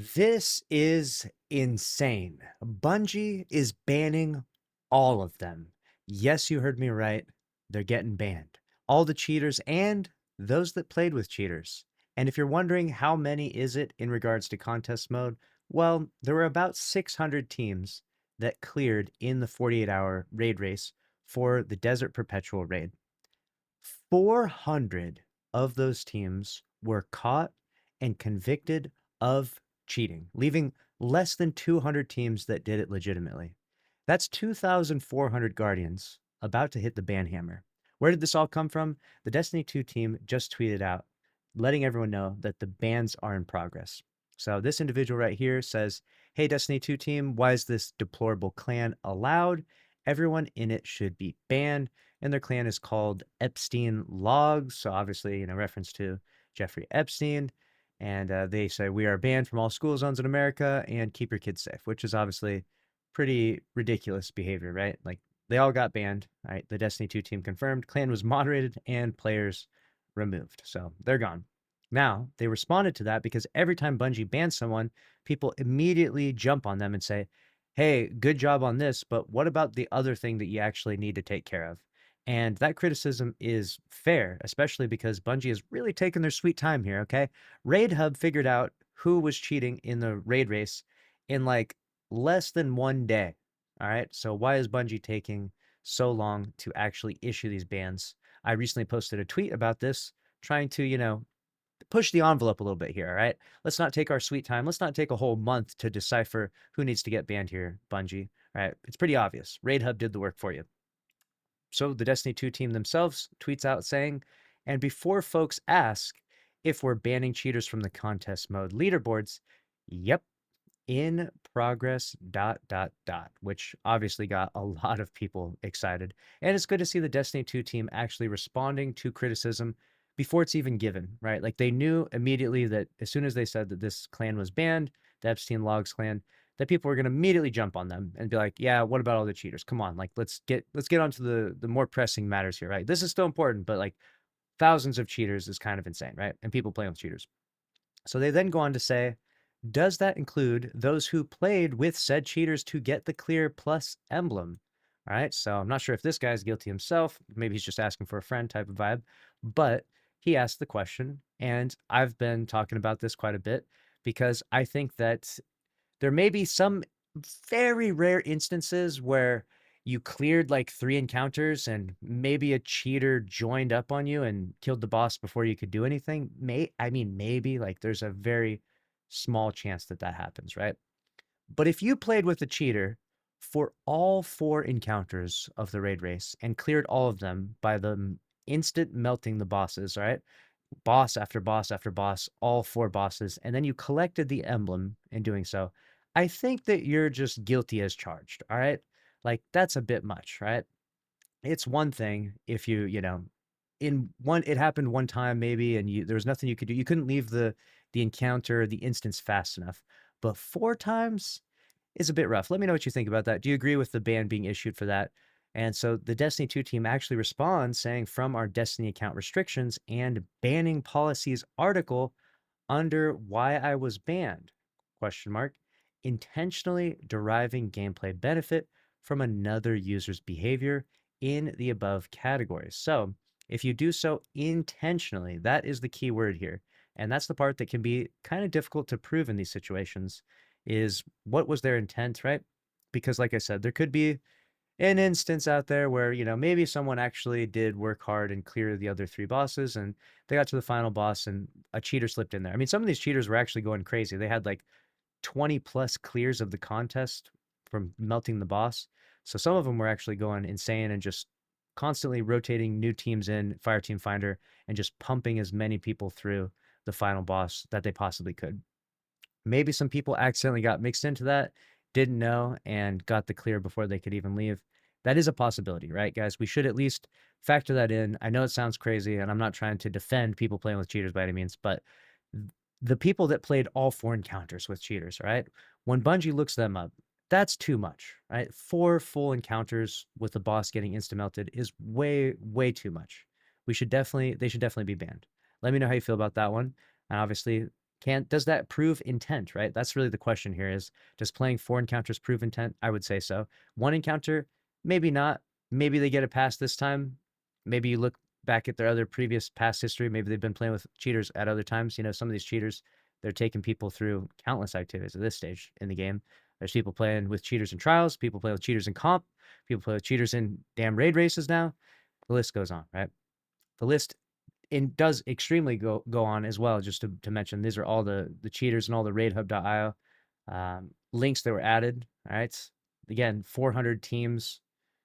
This is insane. Bungie is banning all of them. Yes, you heard me right. They're getting banned. All the cheaters and those that played with cheaters. And if you're wondering how many is it in regards to contest mode, well, there were about 600 teams that cleared in the 48-hour raid race for the Desert Perpetual raid. 400 of those teams were caught and convicted of cheating, leaving less than 200 teams that did it legitimately. That's 2,400 Guardians about to hit the ban hammer. Where did this all come from? The Destiny 2 team just tweeted out, letting everyone know that the bans are in progress. So this individual right here says, "Hey, Destiny 2 team, why is this deplorable clan allowed? Everyone in it should be banned." And their clan is called Epstein Logs. So obviously, reference to Jeffrey Epstein. And they say, "We are banned from all school zones in America and keep your kids safe," which is obviously pretty ridiculous behavior, right? Like they all got banned, right? The Destiny 2 team confirmed, clan was moderated, and players removed. So they're gone. Now, they responded to that because every time Bungie bans someone, people immediately jump on them and say, "Hey, good job on this, but what about the other thing that you actually need to take care of?" And that criticism is fair, especially because Bungie has really taken their sweet time here, okay? Raid Hub figured out who was cheating in the raid race in like less than 1 day. All right. So why is Bungie taking so long to actually issue these bans? I recently posted a tweet about this, trying to, push the envelope a little bit here. All right. Let's not take our sweet time. Let's not take a whole month to decipher who needs to get banned here, Bungie. All right. It's pretty obvious. Raid Hub did the work for you. So the Destiny 2 team themselves tweets out saying, "And before folks ask if we're banning cheaters from the contest mode leaderboards, yep, in progress, dot, dot, dot," which obviously got a lot of people excited. And it's good to see the Destiny 2 team actually responding to criticism before it's even given, right? Like they knew immediately that as soon as they said that this clan was banned, the Epstein Logs clan, that people were going to immediately jump on them and be like, "Yeah, what about all the cheaters? Come on, like let's get onto the more pressing matters here, right? This is still important, but like thousands of cheaters is kind of insane, right? And people playing with cheaters." So they then go on to say, "Does that include those who played with said cheaters to get the clear plus emblem?" All right, so I'm not sure if this guy's guilty himself. Maybe he's just asking for a friend type of vibe, but he asked the question, and I've been talking about this quite a bit because I think that there may be some very rare instances where you cleared like 3 encounters and maybe a cheater joined up on you and killed the boss before you could do anything. Maybe like there's a very small chance that that happens, right? But if you played with a cheater for all 4 encounters of the raid race and cleared all of them by the instant melting the bosses, right? Boss after boss after boss, all 4 bosses, and then you collected the emblem in doing so, I think that you're just guilty as charged, all right? Like, that's a bit much, right? It's one thing if it happened one time maybe, and there was nothing you could do. You couldn't leave the encounter, the instance fast enough. But 4 times is a bit rough. Let me know what you think about that. Do you agree with the ban being issued for that? And so the Destiny 2 team actually responds saying, "From our Destiny account restrictions and banning policies article under why I was banned, question mark, intentionally deriving gameplay benefit from another user's behavior in the above categories." So if you do so intentionally, that is the key word here. And that's the part that can be kind of difficult to prove in these situations is what was their intent, right? Because like I said, there could be an instance out there where, maybe someone actually did work hard and clear the other 3 bosses and they got to the final boss and a cheater slipped in there. I mean, some of these cheaters were actually going crazy. They had like 20 plus clears of the contest from melting the boss. So some of them were actually going insane and just constantly rotating new teams in Fire Team Finder and just pumping as many people through the final boss that they possibly could. Maybe some people accidentally got mixed into that, didn't know, and got the clear before they could even leave. That is a possibility, right, guys? We should at least factor that in. I know it sounds crazy, and I'm not trying to defend people playing with cheaters by any means, but the people that played all 4 encounters with cheaters, right? When Bungie looks them up, that's too much, right? 4 full encounters with the boss getting insta-melted is way, way too much. They should definitely be banned. Let me know how you feel about that one. And obviously, Does that prove intent, right? That's really the question here is, does playing 4 encounters prove intent? I would say so. 1 encounter, maybe not. Maybe they get a pass this time. Maybe you look back at their other previous past history. Maybe they've been playing with cheaters at other times. You know, some of these cheaters, they're taking people through countless activities at this stage in the game. There's people playing with cheaters in trials, people play with cheaters in comp, people play with cheaters in damn raid races now. The list goes on, right? The list does extremely go on as well. Just to mention, these are all the cheaters and all the raidhub.io links that were added. All right, again, 400 teams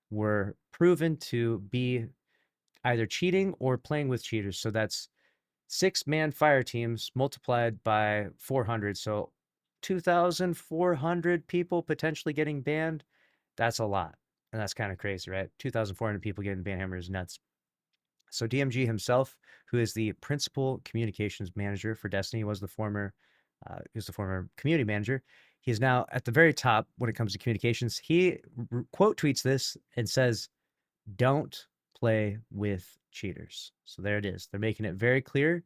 were proven to be either cheating or playing with cheaters. So that's 6-man fire teams multiplied by 400. So 2,400 people potentially getting banned. That's a lot, and that's kind of crazy, right? 2,400 people getting banned hammer is nuts. So DMG himself, who is the principal communications manager for Destiny, was the former community manager. He is now at the very top when it comes to communications. He quote tweets this and says, "Don't play with cheaters." So there it is. They're making it very clear.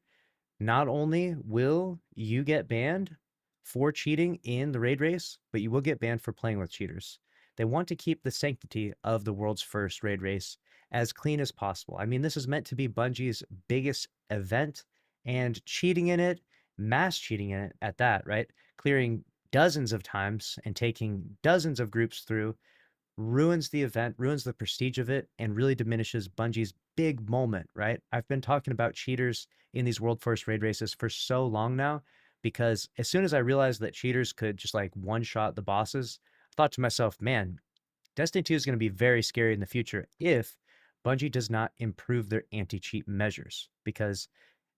Not only will you get banned for cheating in the raid race, but you will get banned for playing with cheaters. They want to keep the sanctity of the world's first raid race as clean as possible. I mean, this is meant to be Bungie's biggest event, and cheating in it, mass cheating in it at that, right? Clearing dozens of times and taking dozens of groups through ruins the event, ruins the prestige of it, and really diminishes Bungie's big moment, right? I've been talking about cheaters in these world first raid races for so long now, because as soon as I realized that cheaters could just like one shot the bosses, I thought to myself, man, Destiny 2 is going to be very scary in the future if Bungie does not improve their anti cheat measures. Because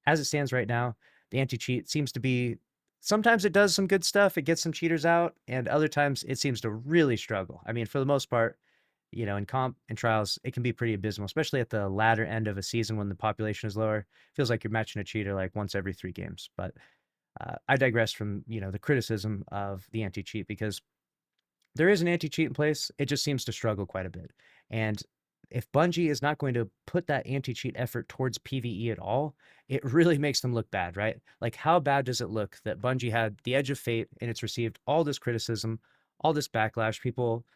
as it stands right now, the anti cheat seems to be sometimes it does some good stuff, it gets some cheaters out, and other times it seems to really struggle. I mean, for the most part, you know, in comp and trials, it can be pretty abysmal, especially at the latter end of a season when the population is lower. Feels like you're matching a cheater like once every 3 games. But I digress from, you know, the criticism of the anti cheat, because there is an anti-cheat in place. It just seems to struggle quite a bit. And if Bungie is not going to put that anti-cheat effort towards PvE at all, it really makes them look bad, right? Like, how bad does it look that Bungie had the Edge of Fate and it's received all this criticism, all this backlash?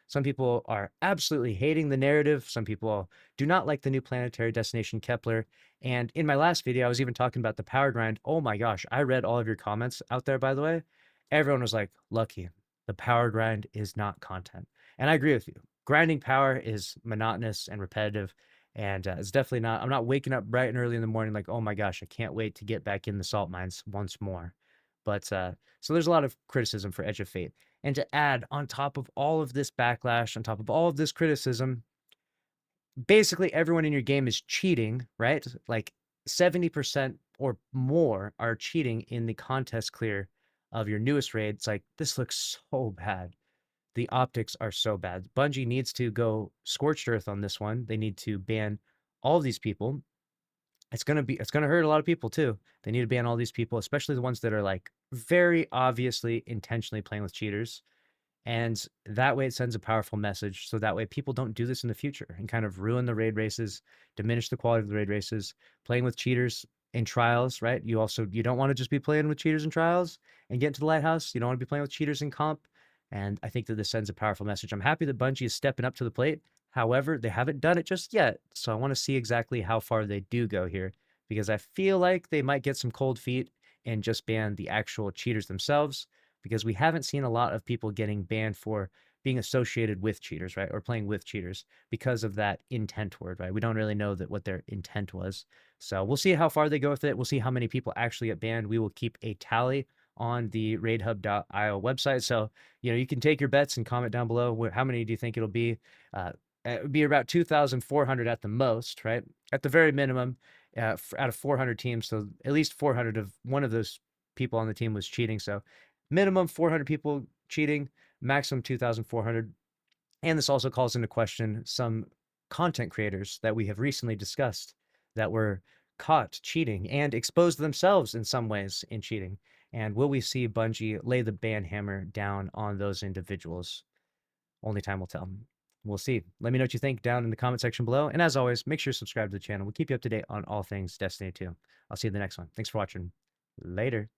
Some people are absolutely hating the narrative. Some people do not like the new planetary destination Kepler. And in my last video, I was even talking about the power grind. Oh my gosh, I read all of your comments out there, by the way. Everyone was like, lucky, the power grind is not content. And I agree with you. Grinding power is monotonous and repetitive. And it's definitely not, I'm not waking up bright and early in the morning like, oh my gosh, I can't wait to get back in the salt mines once more. But so there's a lot of criticism for Edge of Fate. And to add on top of all of this backlash, on top of all of this criticism, basically everyone in your game is cheating, right? Like 70% or more are cheating in the contest clear of your newest raid. It's like, this looks so bad. The optics are so bad. Bungie needs to go scorched earth on this one. They need to ban all of these people. It's gonna hurt a lot of people too. They need to ban all these people, especially the ones that are like very obviously intentionally playing with cheaters. And that way it sends a powerful message. So that way people don't do this in the future and kind of ruin the raid races, diminish the quality of the raid races, playing with cheaters in trials, right? You don't want to just be playing with cheaters in trials and get into the lighthouse. You don't want to be playing with cheaters in comp. And I think that this sends a powerful message. I'm happy that Bungie is stepping up to the plate. However, they haven't done it just yet. So I want to see exactly how far they do go here, because I feel like they might get some cold feet and just ban the actual cheaters themselves, because we haven't seen a lot of people getting banned for being associated with cheaters, right? Or playing with cheaters because of that intent word, right? We don't really know that what their intent was. So we'll see how far they go with it. We'll see how many people actually get banned. We will keep a tally on the raidhub.io website. So, you know, you can take your bets and comment down below. How many do you think it'll be? It would be about 2,400 at the most, right? At the very minimum, out of 400 teams. So at least 400 of one of those people on the team was cheating. So minimum 400 people cheating, maximum 2,400. And this also calls into question some content creators that we have recently discussed that were caught cheating and exposed themselves in some ways in cheating. And will we see Bungie lay the ban hammer down on those individuals? Only time will tell. We'll see. Let me know what you think down in the comment section below. And as always, make sure to subscribe to the channel. We'll keep you up to date on all things Destiny 2. I'll see you in the next one. Thanks for watching. Later.